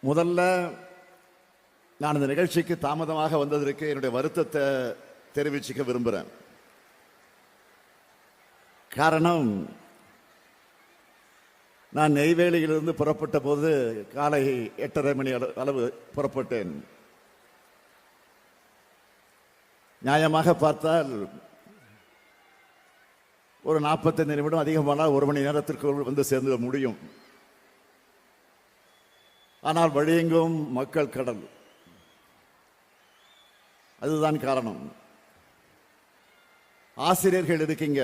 முதல்ல நான் இந்த நிகழ்ச்சிக்கு தாமதமாக வந்ததற்கு என்னுடைய வருத்தத்தை தெரிவிச்சுக்க விரும்புகிறேன். காரணம், நான் நெய்வேலியிலிருந்து புறப்பட்ட போது காலை 8:30 மணி அளவு புறப்பட்டேன். நியாயமாக பார்த்தால் ஒரு 45 நிமிடம் அதிகமானால் 1 மணி நேரத்திற்குள் வந்து சேர்ந்து முடியும். ஆனால் வழியெங்கும் மக்கள் கடல். அதுதான் காரணம். ஆசிரியர்கள் இருக்கீங்க,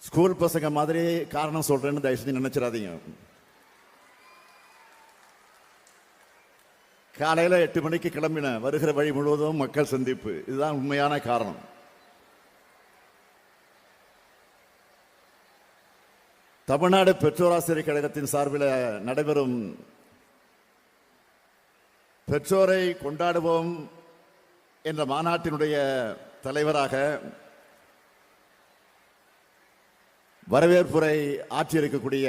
ஸ்கூல் பசங்க மாதிரி காரணம் சொல்றேன்னு தயவு செஞ்சு நினைச்சிடாதீங்க. காலையில 8 மணிக்கு கிளம்பின, வருகிற வழி முழுவதும் மக்கள் சந்திப்பு. இதுதான் உண்மையான காரணம். தமிழ்நாடு பெற்றோராசிரியர் கழகத்தின் சார்பில் நடைபெறும் பெற்றோரை கொண்டாடுவோம் என்ற மாநாட்டினுடைய தலைவராக வரவேற்புரை ஆற்றியிருக்கக்கூடிய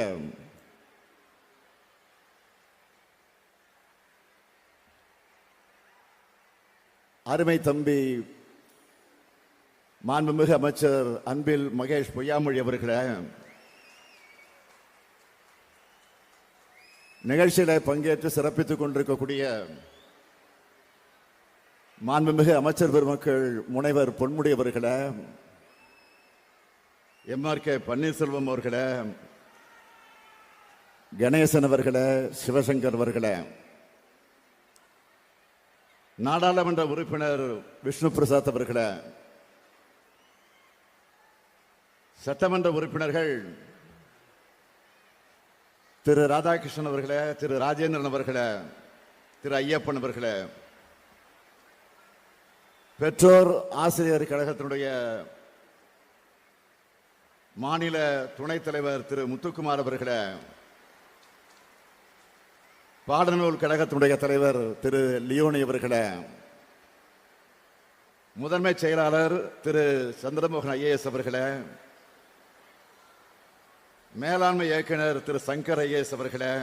அருமை தம்பி மாண்புமிகு அமைச்சர் அன்பில் மகேஷ் பொய்யாமொழி அவர்களை, நிகழ்ச்சியில பங்கேற்று சிறப்பித்துக் கொண்டிருக்கக்கூடிய மாண்புமிகு அமைச்சர் பெருமக்கள் முனைவர் பொன்முடி அவர்களை, MRK பன்னீர்செல்வம் அவர்களே, கணேசன் அவர்களே, சிவசங்கர் அவர்களே, நாடாளுமன்ற உறுப்பினர் விஷ்ணு பிரசாத் அவர்களே, சட்டமன்ற உறுப்பினர்கள் திரு ராதாகிருஷ்ணன் அவர்களே, திரு ராஜேந்திரன் அவர்களே, திரு ஐயப்பன் அவர்களே, பெற்றோர் ஆசிரியர் கழகத்தினுடைய மாநில துணைத் தலைவர் திரு முத்துக்குமார் அவர்களே, பாடநூல் கழகத்தினுடைய தலைவர் திரு லியோனி அவர்களே, முதன்மை செயலாளர் திரு சந்திரமோகன் IAS அவர்களே, மேலாண்மை இயக்குனர் திரு சங்கர் IAS அவர்களே,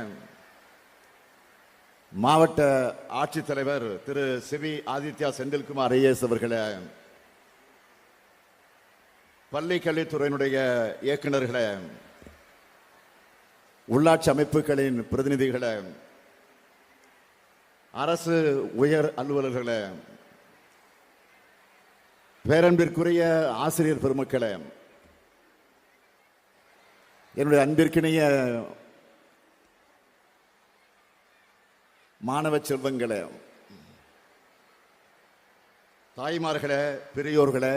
மாவட்ட ஆட்சித்தலைவர் திரு சிவி ஆதித்யா செந்தில்குமார் IAS அவர்களே, பள்ளி கல்வித்துறையினுடைய இயக்குநர்களே, உள்ளாட்சி அமைப்புகளின் பிரதிநிதிகளே, அரசு உயர் அலுவலர்களே, பேரன்பிற்குரிய ஆசிரியர் பெருமக்களே, என்னுடைய அன்பிற்கினிய மாணவ செல்வங்களே, தாய்மார்களே, பெரியோர்களே,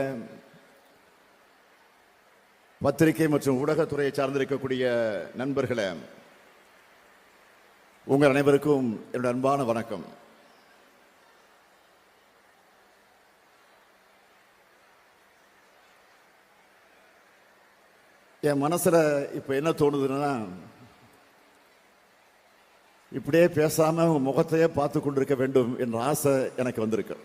பத்திரிகை மற்றும் ஊடகத்துறையை சார்ந்திருக்கக்கூடிய நண்பர்களே, உங்கள் அனைவருக்கும் என்னுடைய அன்பான வணக்கம். என் மனசுல இப்ப என்ன தோணுதுன்னா, இப்படியே பேசாம உங்க முகத்தையே பார்த்து கொண்டிருக்க வேண்டும் என்ற ஆசை எனக்கு வந்திருக்கு.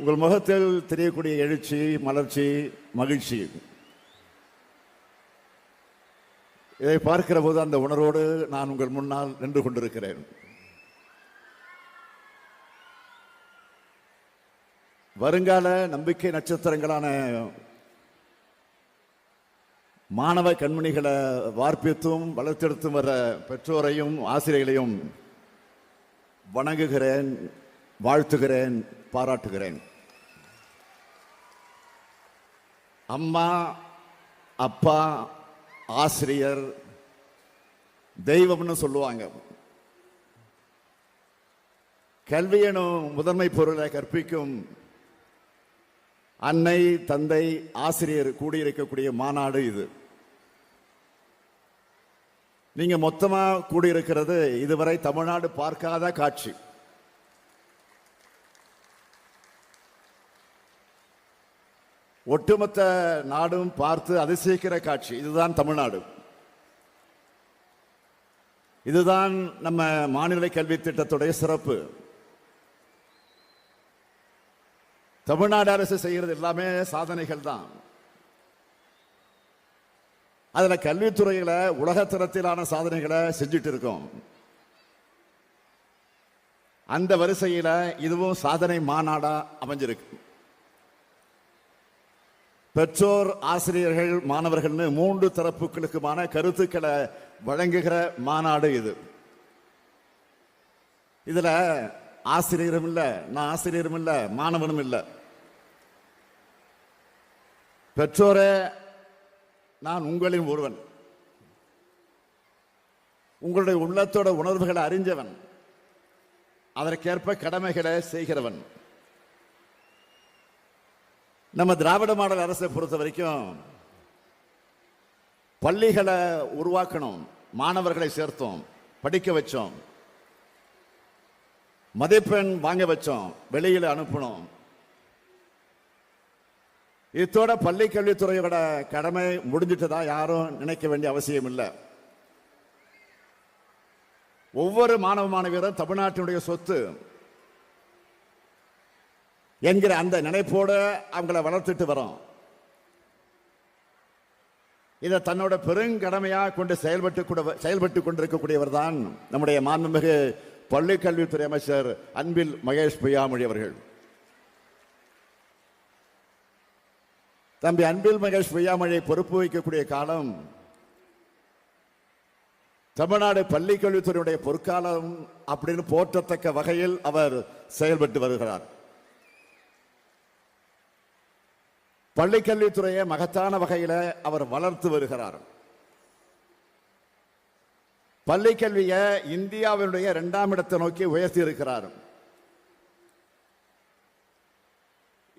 உங்கள் முகத்தில் தெரியக்கூடிய எழுச்சி, மலர்ச்சி, மகிழ்ச்சி, இதை பார்க்கிற போது அந்த உணர்வோடு நான் உங்கள் முன்னால் நின்று கொண்டிருக்கிறேன். வருங்கால நம்பிக்கை நட்சத்திரங்களான மாணவ கண்மணிகளை வார்ப்பித்தும் வளர்த்தெடுத்தும் வர பெற்றோரையும் ஆசிரியர்களையும் வணங்குகிறேன், வாழ்த்துகிறேன், பாராட்டுகிறேன். அம்மா, அப்பா, ஆசிரியர் தெய்வம்னு சொல்லுவாங்க. கல்வி எனும் முதன்மை பொருளை கற்பிக்கும் அன்னை, தந்தை, ஆசிரியர் கூடியிருக்கக்கூடிய மாநாடு இது. நீங்க மொத்தமா கூடியிருக்கிறது இதுவரை தமிழ்நாடு பார்க்காத காட்சி. ஒட்டுமொத்த நாடும் பார்த்து அதிசயிக்கிற காட்சி. இதுதான் தமிழ்நாடு. இதுதான் நம்ம மாநில கல்வி திட்டத்துடைய சிறப்பு. தமிழ்நாடு அரசு செய்கிறது எல்லாமே சாதனைகள் தான். அதுல கல்வித்துறையில உலகத்தரத்திலான சாதனைகளை செஞ்சுட்டு இருக்கோம். அந்த வரிசையில இதுவும் சாதனை மாநாடா அமைஞ்சிருக்கு. பெற்றோர், ஆசிரியர்கள், மாணவர்கள்னு 3 தரப்புகளுக்குமான கருத்துக்களை வழங்குகிற மாநாடு இது. இதுல ஆசிரியரும் இல்ல, நான் ஆசிரியரும் இல்ல, மாணவனும் இல்ல. பெற்றோரே, நான் உங்களின் ஒருவன், உங்களுடைய உள்ளத்தோட உணர்வுகளை அறிஞ்சவன், அதற்கேற்ப கடமைகளை செய்கிறவன். நம்ம திராவிட மாடல் அரசை பொறுத்த வரைக்கும் பள்ளிகளை உருவாக்கணும், மாணவர்களை சேர்த்தோம், படிக்க வச்சோம், மதிப்பெண் வாங்க வச்சோம், வெளியில அனுப்பணும். இதோட பள்ளி கல்வித்துறையோட கடமை முடிஞ்சிட்டதா யாரும் நினைக்க வேண்டிய அவசியம் இல்லை. ஒவ்வொரு மாணவ மாணவியரும் தமிழ்நாட்டினுடைய சொத்து என்கிற அந்த நினைப்போடு அவங்களை வளர்த்துட்டு வரோம். இதை தன்னோட பெருங்கடமையாக கொண்டு செயல்பட்டு கொண்டிருக்கக்கூடியவர் தான் நம்முடைய மாண்புமிகு பள்ளி கல்வித்துறை அமைச்சர் அன்பில் மகேஷ் பொய்யாமொழி அவர்கள். தம்பி அன்பில் மகேஷ் பொய்யாமொழியை பொறுப்பு வைக்கக்கூடிய காலம் தமிழ்நாடு பள்ளி கல்வித்துறையுடைய பொற்காலம் அப்படின்னு போற்றத்தக்க வகையில் அவர் செயல்பட்டு வருகிறார். பள்ளி கல்வித்துறையை மகத்தான வகையில அவர் வளர்த்து வருகிறார். பள்ளி கல்வியை இந்தியாவினுடைய 2ஆம் இடத்தை நோக்கி உயர்த்தி இருக்கிறார்.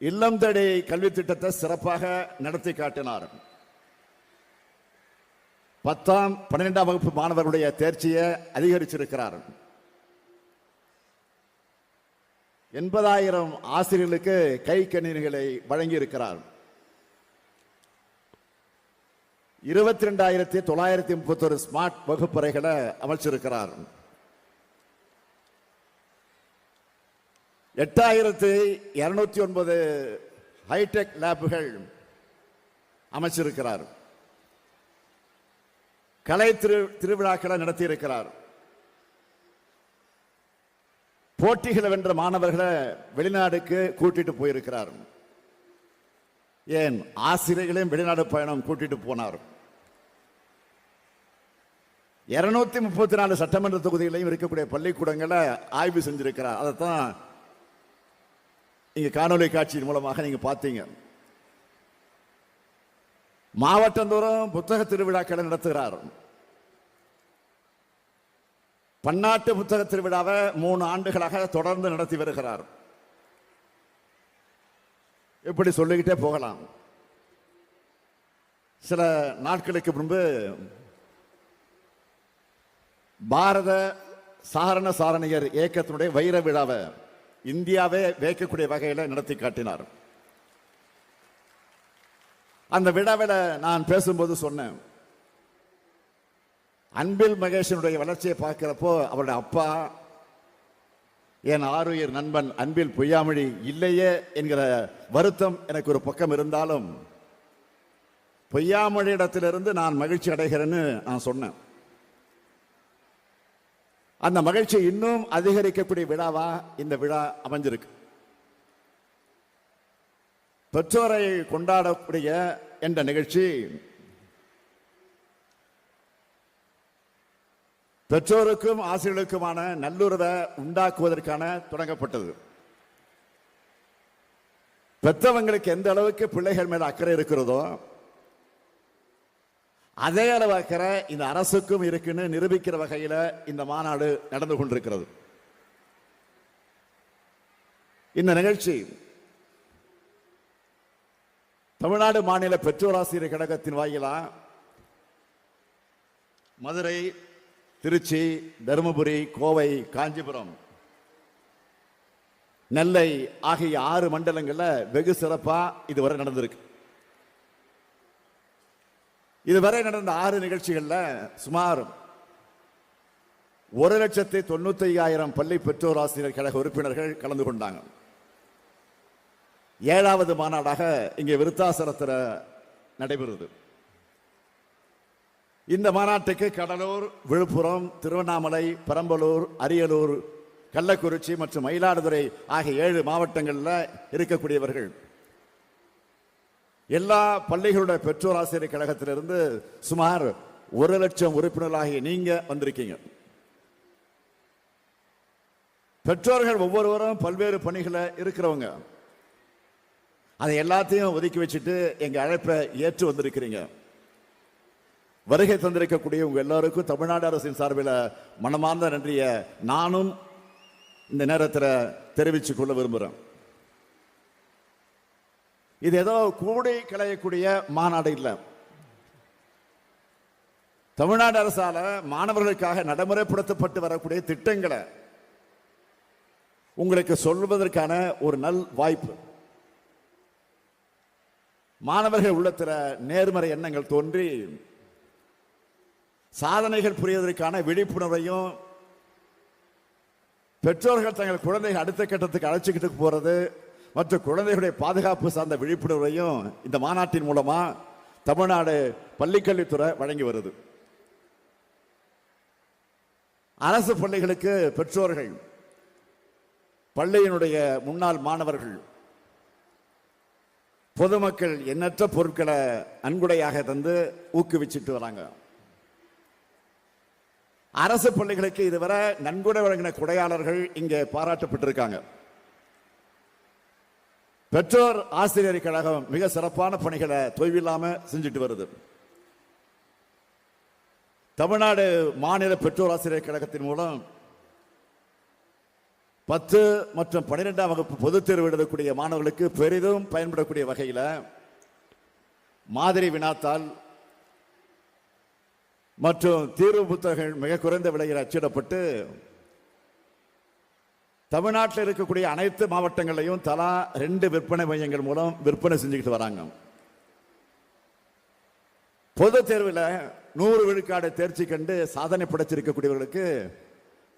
இல்லம் தேடி கல்வி திட்டத்தை சிறப்பாக நடத்தி காட்டினார். 10ஆம் 12ஆம் வகுப்பு மாணவர்களுடைய தேர்ச்சியை அதிகரிச்சிருக்கிறார். 80,000 ஆசிரியர்களுக்கு கை கணினிகளை வழங்கி இருக்கிறார். 22,931 ஸ்மார்ட் வகுப்பறைகளை அமைச்சிருக்கிறார். 8,209 ஹைடெக் லேபுகள் அமைச்சிருக்கிறார். கலை திருவிழாக்களை நடத்தியிருக்கிறார். போட்டிகளை வென்ற மாணவர்களை வெளிநாடுக்கு கூட்டிட்டு போயிருக்கிறார். ஏன், ஆசிரியர்களையும் வெளிநாடு பயணம் கூட்டிட்டு போனார். 234 சட்டமன்ற தொகுதிகளையும் இருக்கக்கூடிய பள்ளிக்கூடங்களை ஆய்வு செஞ்சிருக்கிறார். அதைத்தான் இங்க காணொலி காட்சியின் மூலமாக நீங்க பார்த்தீங்க. மாவட்டந்தோறும் புத்தக திருவிழாக்களை நடத்துகிறார். பன்னாட்டு புத்தக திருவிழாவை 3 ஆண்டுகளாக தொடர்ந்து நடத்தி வருகிறார். இப்படி சொல்லிக்கிட்டே போகலாம். சில நாட்களுக்கு முன்பு பாரத சாரண சாரணியர் இயக்கத்தினுடைய வைர விழாவை இந்தியாவே வைக்கக்கூடிய வகையில் நடத்தி காட்டினார். அந்த விழாவில் நான் பேசும்போது சொன்னேன், அன்பில் மகேஷனுடைய வளர்ச்சியை பார்க்கிறப்போ அவருடைய அப்பா, என் ஆருயிர் நண்பன் அன்பில் பொய்யாமொழி இல்லையே என்கிற வருத்தம் எனக்கு ஒரு பக்கம் இருந்தாலும், பொய்யாமொழி இடத்திலிருந்து நான் மகிழ்ச்சி அடைகிறேன்னு நான் சொன்னேன். அந்த மகிழ்ச்சி இன்னும் அதிகரிக்கக்கூடிய விழாவா இந்த விழா அமைஞ்சிருக்கு. பெற்றோரை கொண்டாடக்கூடிய என்ற நிகழ்ச்சி பெற்றோருக்கும் ஆசிரியர்களுக்குமான நல்லுறவை உண்டாக்குவதற்கான தொடங்கப்பட்டது. பெற்றவங்களுக்கு எந்த அளவுக்கு பிள்ளைகள் மேல அக்கறை இருக்கிறதோ அதே அளவு அக்கறை இந்த அரசுக்கும் இருக்குன்னு நிரூபிக்கிற வகையில இந்த மாநாடு நடந்து கொண்டிருக்கிறது. இந்த நிகழ்ச்சி தமிழ்நாடு மாநில பெற்றோர் ஆசிரியர் கழகத்தின் வாயிலா மதுரை, திருச்சி, தருமபுரி, கோவை, காஞ்சிபுரம், நெல்லை ஆகிய 6 மண்டலங்கள்ல வெகு சிறப்பா இதுவரை நடந்திருக்கு. இதுவரை நடந்த 6 நிகழ்ச்சிகள்ல சுமார் 1,95,000 பள்ளி பெற்றோர் ஆசிரியர் கழக உறுப்பினர்கள் கலந்து கொண்டாங்க. 7வது மாநாடாக இங்கே விருத்தாசலத்தில் நடைபெறுது. இந்த மாநாட்டுக்கு கடலூர், விழுப்புரம், திருவண்ணாமலை, பெரம்பலூர், அரியலூர், கள்ளக்குறிச்சி மற்றும் மயிலாடுதுறை ஆகிய 7 மாவட்டங்களில் இருக்கக்கூடியவர்கள், எல்லா பள்ளிகளுடைய பெற்றோர் ஆசிரியர் கழகத்திலிருந்து சுமார் 1 லட்சம் உறுப்பினர்களாகிய நீங்க வந்திருக்கீங்க. பெற்றோர்கள் ஒவ்வொருவரும் பல்வேறு பணிகளை இருக்கிறவங்க. அதை எல்லாத்தையும் ஒதுக்கி வச்சுட்டு எங்க அழைப்பை ஏற்று வந்திருக்கிறீங்க. வருகை தந்திருக்கக்கூடிய உங்க எல்லாருக்கும் தமிழ்நாடு அரசின் சார்பில் மனமார்ந்த நன்றியை நானும் இந்த நேரத்தில் தெரிவித்துக் கொள்ள விரும்புகிறேன். இது ஏதோ கூடி களையக்கூடிய மாநாடு இல்லை. தமிழ்நாடு அரசால மாணவர்களுக்காக நடைமுறைப்படுத்தப்பட்டு வரக்கூடிய திட்டங்களை உங்களுக்கு சொல்வதற்கான ஒரு நல் வாய்ப்பு. மாணவர்கள் உள்ளத்தில் நேர்மறை எண்ணங்கள் தோன்றி சாதனைகள் புரிவதற்கான விழிப்புணர்வையும், பெற்றோர்கள் தங்கள் குழந்தைகள் அடுத்த கட்டத்துக்கு அழைச்சிக்கிட்டு போறது மற்றும் குழந்தைகளுடைய பாதுகாப்பு சார்ந்த விழிப்புணர்வையும் இந்த மாநாட்டின் மூலமா தமிழ்நாடு பள்ளிக்கல்வித்துறை வழங்கி வருது. அரசு பள்ளிகளுக்கு பெற்றோர்கள், பள்ளியினுடைய முன்னாள் மாணவர்கள், பொதுமக்கள் எண்ணற்ற பொருட்களை நன்கொடையாக தந்து ஊக்குவிச்சுட்டு வராங்க. அரசு பள்ளிகளுக்கு இதுவரை நன்கொடை வழங்கின கொடையாளர்கள் இங்கே பாராட்டப்பட்டிருக்காங்க. பெற்றோர் ஆசிரியர் கழகம் மிக சிறப்பான பணிகளை தொய்வில்லாம செஞ்சுட்டு வருது. தமிழ்நாடு மாநில பெற்றோர் ஆசிரியர் கழகத்தின் மூலம் 10 மற்றும் 12ஆம் வகுப்பு பொதுத் தேர்வு எழுதக்கூடிய மாணவர்களுக்கு பெரிதும் பயன்படக்கூடிய வகையில் மாதிரி வினாத்தாள் மற்றும் தீர்வு புத்தகங்கள் மிக குறைந்த விலையில் அச்சிடப்பட்டு தமிழ்நாட்டில் இருக்கக்கூடிய அனைத்து மாவட்டங்களையும் தலா 2 விற்பனை மையங்கள் மூலம் விற்பனை செஞ்சுக்கிட்டு வராங்க. பொது தேர்வில் 100 விழுக்காடு தேர்ச்சி கண்டு சாதனை படைச்சிருக்கக்கூடியவர்களுக்கு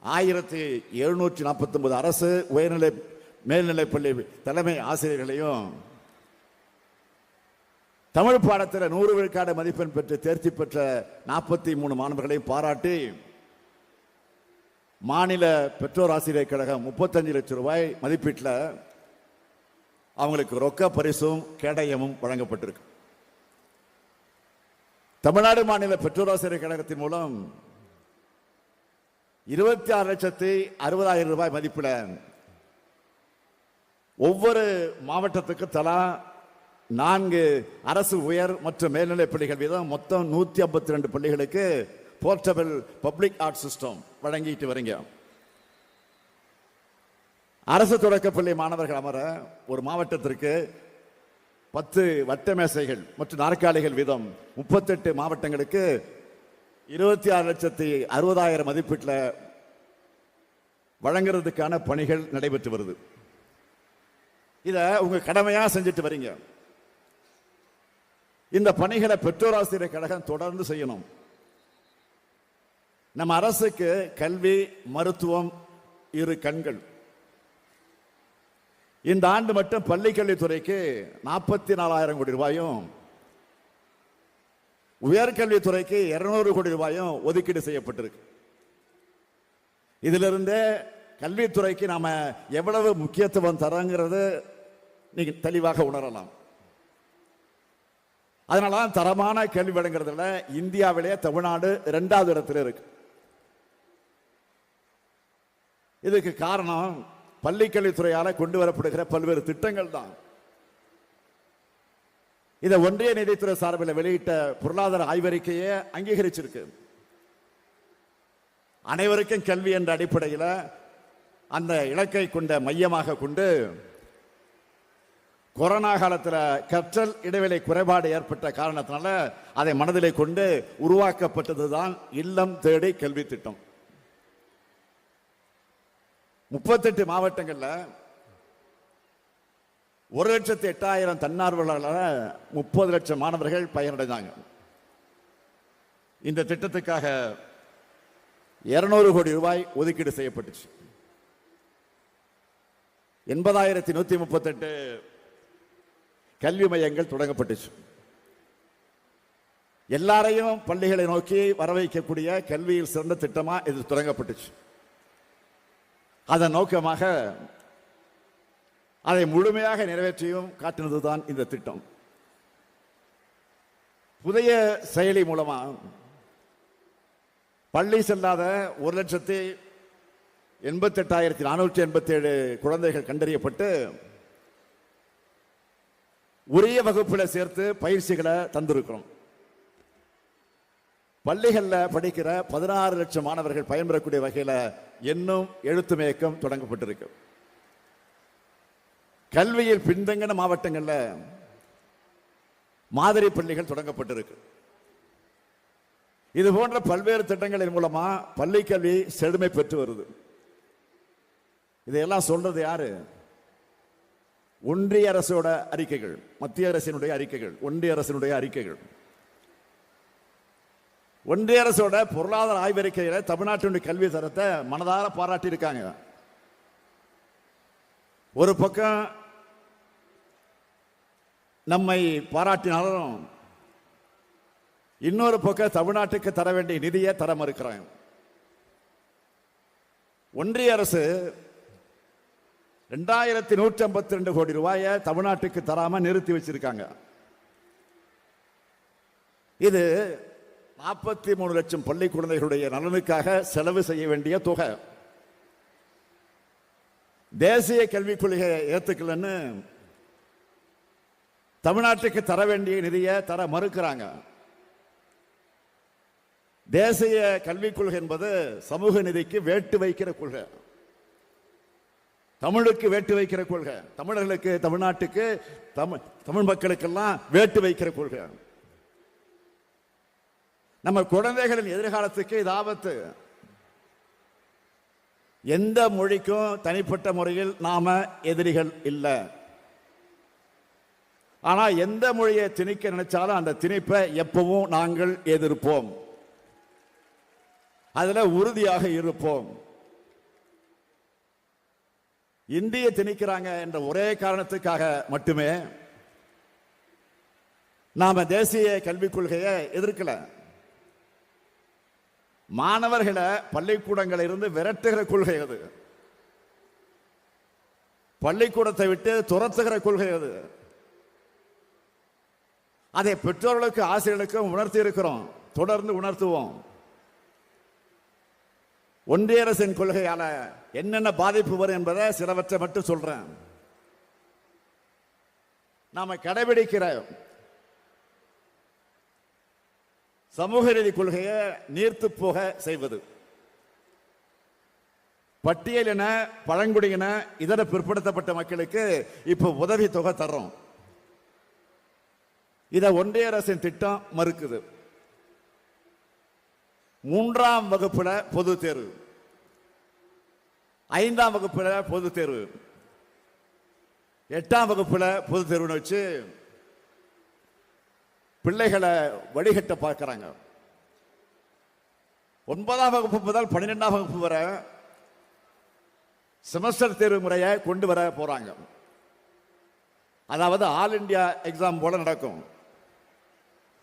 1749 அரசு உயர்நிலை மேல்நிலைப்பள்ளி தலைமை ஆசிரியர்களையும், தமிழ் பாடத்தில் 100 விழுக்காடு மதிப்பெண் பெற்று தேர்ச்சி பெற்ற 43 மாணவர்களையும் பாராட்டி மாநில பெற்றோர் ஆசிரியர் கழகம் 35 லட்சம் ரூபாய் மதிப்பீட்டில் அவங்களுக்கு ரொக்க பரிசும் கேடயமும் வழங்கப்பட்டிருக்கு. தமிழ்நாடு மாநில பெற்றோர் ஆசிரியர் கழகத்தின் மூலம் 26,60,000 ரூபாய் மதிப்பில் ஒவ்வொரு மாவட்டத்துக்கு தலா 4 அரசு உயர் மற்றும் மேல்நிலைப் பள்ளிகள் வீதம் மொத்தம் 152 பள்ளிகளுக்கு போர்ட்டபிள் பப்ளிக் ஆர்ட் சிஸ்டம் வழங்கிட்டு வரீங்க. அரசு தொடக்கப்பள்ளி மாணவர்கள் அமர ஒரு மாவட்டத்திற்கு 10 வட்ட மேசைகள் மற்றும் நாற்காலிகள் வீதம் 38 மாவட்டங்களுக்கு 26,60,000 மதிப்பீட்டில் வழங்குறதுக்கான பணிகள் நடைபெற்று வருது. இதை உங்க கடமையா செஞ்சுட்டு வரீங்க. இந்த பணிகளை பெற்றோர் ஆசிரியர் கழகம் தொடர்ந்து செய்யணும். நம்ம அரசுக்கு கல்வி, மருத்துவம் 2 கண்கள். இந்த ஆண்டு மட்டும் பள்ளிக்கல்வித்துறைக்கு 44,000 கோடி ரூபாயும், உயர்கல்வித்துறைக்கு 200 கோடி ரூபாயும் ஒதுக்கீடு செய்யப்பட்டிருக்கு. இதிலிருந்து கல்வித்துறைக்கு நாம எவ்வளவு முக்கியத்துவம் தரங்கிறது நீங்க தெளிவாக உணரலாம். அதனால தரமான கல்வி வழங்குறதுல இந்தியாவிலேயே தமிழ்நாடு 2வது இடத்துல இருக்கு. இதுக்கு காரணம் பள்ளிக்கல்வித்துறையால கொண்டு வரப்படுகிற பல்வேறு திட்டங்கள் தான். இதை ஒன்றிய நிதித்துறை சார்பில் வெளியிட்ட பொருளாதார ஆய்வறிக்கையே அங்கீகரிச்சிருக்கு. அனைவருக்கும் கல்வி என்ற அடிப்படையில் அந்த இலக்கை கொண்ட மையமாக கொண்டு கொரோனா காலத்தில் கற்றல் இடைவெளி குறைபாடு ஏற்பட்ட காரணத்தினால அதை மனதிலே கொண்டு உருவாக்கப்பட்டதுதான் இல்லம் தேடி கல்வி திட்டம். 38 மாவட்டங்கள்ல 1,08,000 தன்னார்வலர்களால் 30 லட்சம் மாணவர்கள் பயனடைந்தாங்க. இந்த திட்டத்துக்காக 200 கோடி ரூபாய் ஒதுக்கீடு செய்யப்பட்டுச்சு. 80,138 கல்வி மையங்கள் தொடங்கப்பட்டுச்சு. எல்லாரையும் பள்ளிகளை நோக்கி வர வைக்கக்கூடிய கல்வியில் சிறந்த திட்டமா இது தொடங்கப்பட்டுச்சு. அதன் நோக்கமாக அதை முழுமையாக நிறைவேற்றியும் காட்டினதுதான் இந்த திட்டம். புதிய செயலி மூலமா பள்ளி செல்லாத 1,88,487 குழந்தைகள் கண்டறியப்பட்டு உரிய வகுப்புல சேர்த்து பயிற்சிகளை தந்திருக்கிறோம். பள்ளிகளில் படிக்கிற 16 லட்சம் மாணவர்கள் பயன்பெறக்கூடிய வகையில் இன்னும் எழுத்துமயக்கம் தொடங்கப்பட்டிருக்கு. கல்வியில் பின்தங்கின மாவட்டங்களில் மாதிரி பள்ளிகள் தொடங்கப்பட்டிருக்கு. இது போன்ற பல்வேறு திட்டங்களின் மூலமா பள்ளி கல்வி செழுமை பெற்று வருது. இதையெல்லாம் சொல்றது யாரு? ஒன்றிய அரசோட அறிக்கைகள், மத்திய அரசினுடைய அறிக்கைகள், ஒன்றிய அரசினுடைய அறிக்கைகள். ஒன்றிய அரசோட பொருளாதார ஆய்வறிக்கையில தமிழ்நாட்டினுடைய கல்வி தரத்தை மனதார பாராட்டி இருக்காங்க. ஒரு பக்கம் நம்மை பாராட்டினாலும் இன்னொரு பக்கம் தமிழ்நாட்டுக்கு தர வேண்டிய நிதியை தர மறுக்கிறாங்க. ஒன்றிய அரசு 2152 கோடி ரூபாயை தமிழ்நாட்டுக்கு தராம நிறுத்தி வச்சிருக்காங்க. இது 43 லட்சம் பள்ளி குழந்தைகளுடைய நலனுக்காக செலவு செய்ய வேண்டிய தொகை. தேசிய கல்விக் கொள்கையை ஏத்துக்கலன்னு தமிழ்நாட்டுக்கு தர வேண்டிய நிதியை தர மறுக்கிறாங்க. தேசிய கல்விக் கொள்கை என்பது சமூக நிதிக்கு வேட்டு வைக்கிற கொள்கை, தமிழுக்கு வேட்டு வைக்கிற கொள்கை, தமிழர்களுக்கு, தமிழ்நாட்டுக்கு, தமிழ் மக்களுக்கெல்லாம் வேட்டு வைக்கிற கொள்கை. நம்ம குழந்தைகளின் எதிர்காலத்துக்கு இது ஆபத்து. எந்த மொழிக்கும் தனிப்பட்ட முறையில் நாம எதிரிகள் இல்லை. ஆனா எந்த மொழியை திணிக்க நினைச்சாலும் அந்த திணிப்பை எப்பவும் நாங்கள் எதிர்ப்போம், அதுல உறுதியாக இருப்போம். இந்திய திணிக்கிறாங்க என்ற ஒரே காரணத்துக்காக மட்டுமே நாம தேசிய கல்விக் கொள்கையை எதிர்க்கல. மாணவர்களை பள்ளிக்கூடங்களில் இருந்து விரட்டுகிற கொள்கை அது. பள்ளிக்கூடத்தை விட்டு துரத்துகிற கொள்கை அது. அதை பெற்றோர்களுக்கு, ஆசிரியர்களுக்கும் உணர்த்தி இருக்கிறோம், தொடர்ந்து உணர்த்துவோம். ஒன்றிய அரசின் கொள்கையால என்னென்ன பாதிப்பு வரும் என்பதை சிலவற்றை மட்டும் சொல்றேன். நாம கடைபிடிக்கிற சமூக நீதி கொள்கையை நீர்த்து போக செய்வது, பட்டியலின, பழங்குடியின, இதர பிற்படுத்தப்பட்ட மக்களுக்கு இப்ப உதவி தொகை தர்றோம். இத ஒன்றிய அரசின் திட்டம் மறுக்குது. 3ஆம் வகுப்புல பொது தேர்வு, 5ஆம் வகுப்புல பொது தேர்வு, 8ஆம் வகுப்புல பொது தேர்வுன்னு வச்சு பிள்ளைகளை வழிகட்ட பார்க்கிறாங்க. 9ஆம் வகுப்பு முதல் 12ஆம் வகுப்பு வரை செமஸ்டர் தேர்வு முறையை கொண்டு வர போறாங்க. அதாவது ஆல் இண்டியா எக்ஸாம் போல நடக்கும்.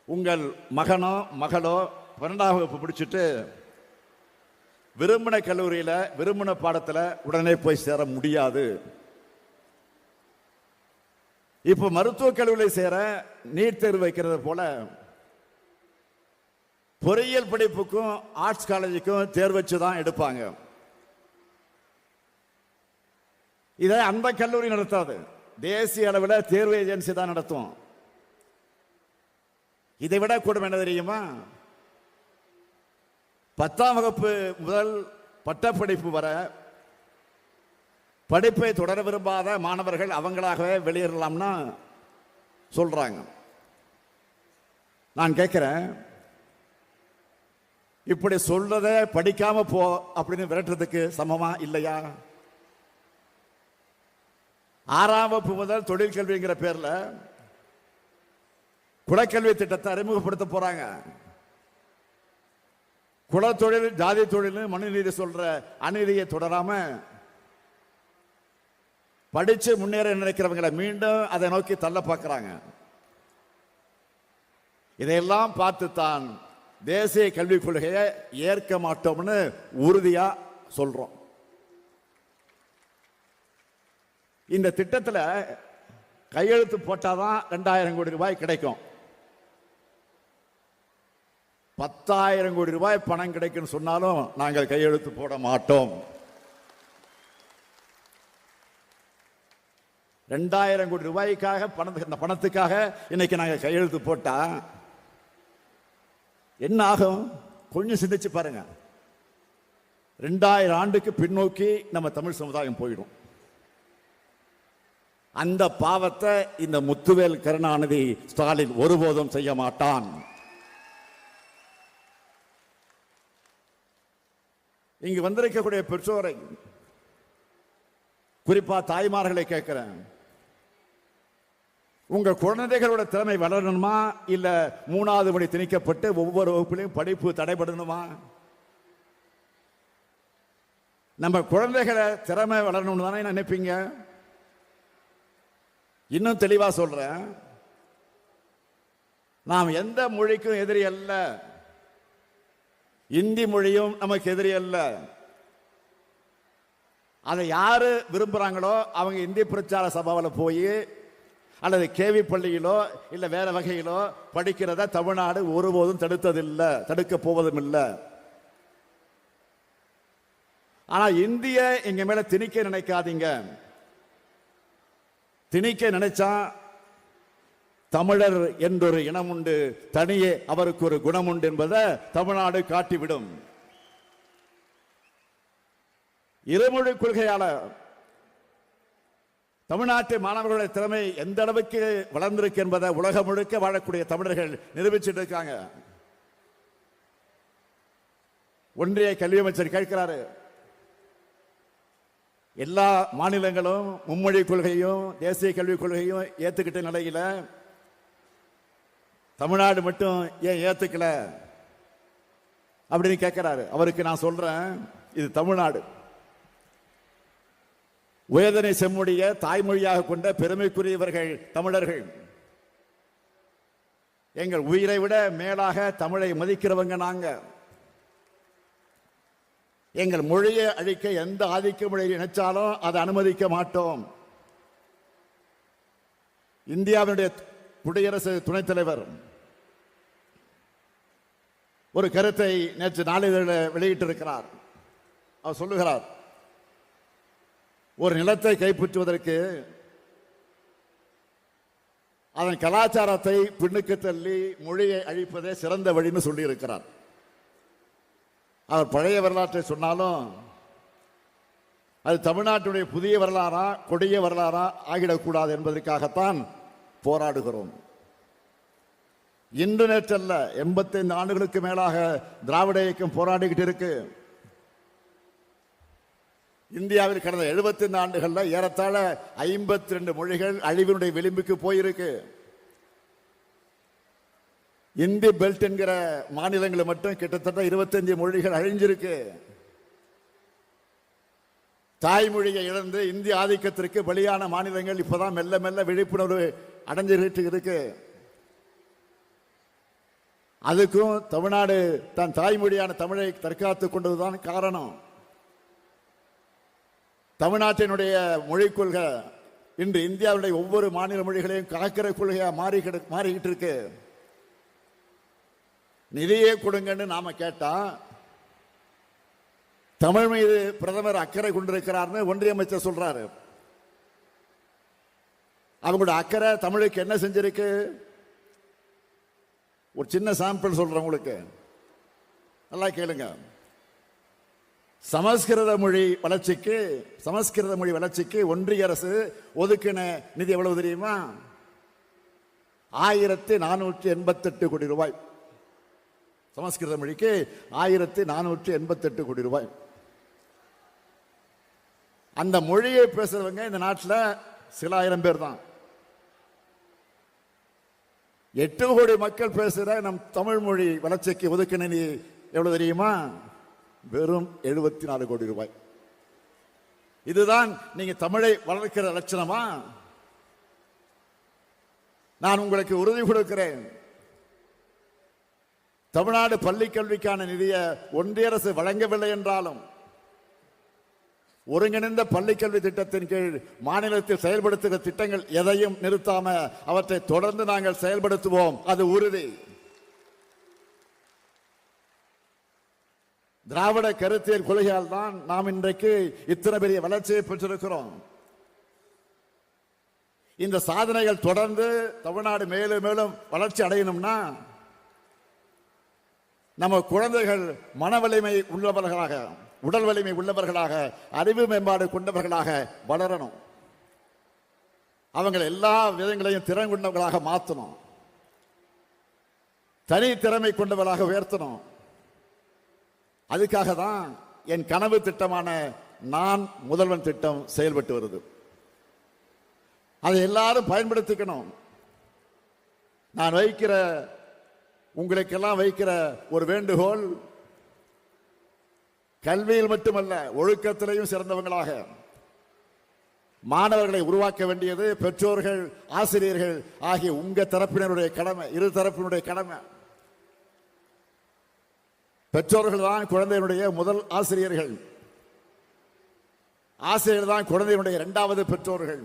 உங்கள் மகனோ மகளோ 12ஆம் வகுப்பு முடிச்சுட்டு விரும்பின கல்லூரியில விரும்பின பாடத்துல உடனே போய் சேர முடியாது. இப்ப மருத்துவக் கல்லூரியில் சேர நீட் தேர்வு வைக்கிறது போல பொறியியல் படிப்புக்கும் ஆர்ட்ஸ் காலேஜுக்கும் தேர்வு வச்சுதான் எடுப்பாங்க. இதை அந்த கல்லூரி நடத்தாது, தேசிய அளவில் தேர்வு ஏஜென்சி தான் நடத்தும். இதை விட கூடும் என்ன தெரியுமா? 10ஆம் வகுப்பு முதல் பட்டப்படிப்பு வர படிப்பை தொடர விரும்பாத மாணவர்கள் அவங்களாகவே வெளியேறலாம்னா சொல்றாங்க. நான் கேட்கிறேன், இப்படி சொல்றத படிக்காம போ அப்படின்னு விரட்டுறதுக்கு சமமா இல்லையா? 6ஆம் வகுப்பு முதல் தொழில் கல்விங்கிற பேர்ல குலக்கல்வி திட்டத்தை அறிமுகப்படுத்த போறாங்க. குலத்தொழில், ஜாதி தொழில், மனுநீதி சொல்ற அநீதியை தொடராம படிச்சு முன்னேற நினைக்கிறவங்களை மீண்டும் அதை நோக்கி தள்ள பார்க்கிறாங்க. இதையெல்லாம் பார்த்துத்தான் தேசிய கல்விக் கொள்கையை ஏற்க மாட்டோம்னு உறுதியா சொல்றோம். இந்த திட்டத்தில் கையெழுத்து போட்டாதான் 2000 கோடி ரூபாய் கிடைக்கும். 10,000 கோடி ரூபாய் பணம் கிடைக்கும் சொன்னாலும் நாங்கள் கையெழுத்து போட மாட்டோம். 2000 கோடி ரூபாய்க்காக இந்த பணத்துக்காக இன்னைக்கு நாங்கள் கையெழுத்து போட்டா என்ன ஆகும்? கொஞ்சம் சிந்திச்சு பாருங்க. 2000 ஆண்டுக்கு பின்னோக்கி நம்ம தமிழ் சமுதாயம் போயிடும். அந்த பாவத்தை இந்த முத்துவேல் கருணாநிதி ஸ்டாலின் ஒருபோதும் செய்ய மாட்டான். இங்கு வந்திருக்கக்கூடிய பெற்றோரை, குறிப்பா தாய்மார்களை கேட்கிறேன், உங்க குழந்தைகளோட திறமை வளரணுமா இல்ல 3வது மணி திணிக்கப்பட்டு ஒவ்வொரு வகுப்பிலையும் படிப்பு தடைபடணுமா? நம்ம குழந்தைகளை திறமை வளரணும்னு தானே நினைப்பீங்க. இன்னும் தெளிவா சொல்றேன், நாம் எந்த மொழிக்கும் எதிரி அல்ல. இந்தி மொழியும் நமக்கு எதிரி அல்ல. அதை யாரு விரும்புறாங்களோ அவங்க இந்தி பிரச்சார சபாவில் போய் அல்லது கேவி பள்ளியிலோ இல்ல வேற வகையிலோ படிக்கிறத தமிழ்நாடு ஒருபோதும் தடுத்ததில்லை, தடுக்க போவதும் இல்லை. ஆனா இந்திய எங்க மேல திணிக்க நினைக்காதீங்க. திணிக்க நினைச்சா தமிழர் என்றொரு இனம் உண்டு, தனியே அவருக்கு ஒரு குணம் உண்டு என்பதை தமிழ்நாடு காட்டிவிடும். இருமொழி கொள்கையால தமிழ்நாட்டு மாணவர்களுடைய திறமை எந்த அளவுக்கு வளர்ந்திருக்கு என்பதை உலகம் முழுக்க வாழக்கூடிய தமிழர்கள் நிரூபிச்சுட்டு இருக்காங்க. ஒன்றிய கல்வி அமைச்சர் கேட்கிறாரு, எல்லா மாநிலங்களும் மும்மொழி கொள்கையும் தேசிய கல்விக் கொள்கையும் ஏத்துக்கிட்ட நிலையில தமிழ்நாடு மட்டும் ஏன் ஏத்துக்கல அப்படின்னு கேட்கிறாரு. அவருக்கு நான் சொல்றேன், இது தமிழ்நாடு. உயர்தனை செம்மொழிய தாய்மொழியாக கொண்ட பெருமைக்குரியவர்கள் தமிழர்கள். எங்கள் உயிரை விட மேலாக தமிழை மதிக்கிறவங்க நாங்க. எங்கள் மொழியை அழிக்க எந்த ஆதிக்க மொழியை நினைச்சாலும் அதை அனுமதிக்க மாட்டோம். இந்தியாவினுடைய குடியரசு துணைத் தலைவர் ஒரு கருத்தை நேற்று நாளிதழில் வெளியிட்டிருக்கிறார். அவர் சொல்லுகிறார், ஒரு நிலத்தை கைப்பற்றுவதற்கு அதன் கலாச்சாரத்தை பின்னுக்கு தள்ளி மொழியை அழிப்பதே சிறந்த வழின்னு சொல்லி இருக்கிறார். அவர் பழைய வரலாற்றை சொன்னாலும் அது தமிழ்நாட்டுடைய புதிய வரலாறா கொடிய வரலாறா ஆகிடக்கூடாது என்பதற்காகத்தான் போராடுகிறோம். இன்று நேற்றல்ல, 85 ஆண்டுகளுக்கு மேலாக திராவிட இயக்கம் போராடிக்கிட்டு இருக்கு. இந்தியாவில் கடந்த 75 ஆண்டுகள்ல ஏறத்தாழ 52 மொழிகள் அழிவினுடைய விளிம்புக்கு போயிருக்கு. இந்தி பெல்ட் என்கிற மாநிலங்கள் மட்டும் கிட்டத்தட்ட 25 மொழிகள் அழிஞ்சிருக்கு. தாய்மொழியை இழந்து இந்திய ஆதிக்கத்திற்கு பலியான மாநிலங்கள் இப்பதான் மெல்ல மெல்ல விழிப்புணர்வு அடைஞ்சிட்டு இருக்கு. அதுக்கும் தமிழ்நாடு தன் தாய்மொழியான தமிழை தற்காத்துக் கொண்டதுதான் காரணம். தமிழ்நாட்டினுடைய மொழிக் கொள்கை இன்று இந்தியாவுடைய ஒவ்வொரு மாநில மொழிகளையும் காக்கிற கொள்கையா மாறிக்கிட்டு இருக்கு. நிதியே கொடுங்கன்னு நாம கேட்டா தமிழ் மீது பிரதமர் அக்கறை கொண்டிருக்கிறார்னு ஒன்றிய அமைச்சர் சொல்றாரு. அவங்களோட அக்கறை தமிழுக்கு என்ன செஞ்சிருக்கு? ஒரு சின்ன சாம்பிள் சொல்றேன் உங்களுக்கு, நல்லா கேளுங்க. சமஸ்கிருத மொழி வளர்ச்சிக்கு ஒன்றிய அரசு ஒதுக்கின நிதி எவ்வளவு தெரியுமா? 1488 கோடி ரூபாய். சமஸ்கிருத மொழிக்கு 1488 கோடி ரூபாய். அந்த மொழியை பேசுறவங்க இந்த நாட்டில் சில ஆயிரம் பேர் தான். 8 கோடி மக்கள் பேசுற நம் தமிழ் மொழி வளர்ச்சிக்கு ஒதுக்கின நிதி எவ்வளவு தெரியுமா? வெறும் 74 கோடி ரூபாய். இதுதான் நீங்க தமிழை வளர்க்கிற லட்சணமா? நான் உங்களுக்கு உறுதி கொடுக்கிறேன், தமிழ்நாடு பள்ளி கல்விக்கான நிதியை ஒன்றிய அரசு வழங்கவில்லை என்றாலும் ஒருங்கிணைந்த பள்ளிக்கல்வி திட்டத்தின் கீழ் மாநிலத்தில் செயல்படுத்துகிற திட்டங்கள் எதையும் நிறுத்தாம அவற்றை தொடர்ந்து நாங்கள் செயல்படுத்துவோம், அது உறுதி. திராவிட கருத்தியல் கொள்கையால் தான் நாம் இன்றைக்கு இத்தனை பெரிய வளர்ச்சியை பெற்றிருக்கிறோம். இந்த சாதனைகள் தொடர்ந்து தமிழ்நாடு மேலும் மேலும் வளர்ச்சி அடையணும்னா நம்ம குழந்தைகள் மன வலிமை உள்ளவர்களாக, உடல் வலிமை உள்ளவர்களாக, அறிவு மேம்பாடு கொண்டவர்களாக வளரணும். அவங்களை எல்லா விதங்களையும் திறன் கொண்டவர்களாக மாற்றணும், தனி திறமை கொண்டவர்களாக உயர்த்தணும். அதுக்காக தான் என் கனவு திட்டமான நான் முதல்வன் திட்டம் செயல்பட்டு வருது. அதை எல்லாரும் பயன்படுத்திக்கணும். நான் உங்களுக்கெல்லாம் வைக்கிற ஒரு வேண்டுகோள், கல்வியில் மட்டுமல்ல ஒழுக்கத்திலையும் சிறந்தவங்களாக மாணவர்களை உருவாக்க வேண்டியது பெற்றோர்கள், ஆசிரியர்கள் ஆகிய உங்க தரப்பினருடைய கடமை, இரு தரப்பினுடைய கடமை. பெற்றோர்கள் தான் குழந்தையினுடைய முதல் ஆசிரியர்கள், ஆசிரியர்கள் தான் குழந்தையினுடைய இரண்டாவது பெற்றோர்கள்.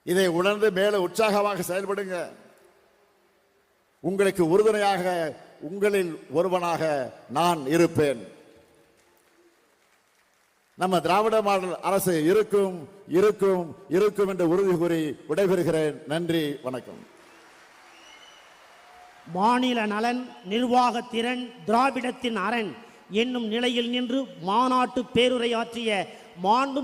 இதை உணர்ந்து மேல உற்சாகமாக செயல்படுங்க. உங்களுக்கு உறுதுணையாக உங்களில் ஒருவனாக நான் இருப்பேன். நம்ம திராவிட மாடல் அரசு இருக்கும் இருக்கும் இருக்கும் என்று உறுதி கூறி விடைபெறுகிறேன். நன்றி, வணக்கம். மாநில நலன், நிர்வாக திறன், திராவிடத்தின் அரண் என்னும் நிலையில் நின்று மாநாட்டு பேருரையாற்றிய மாண்பு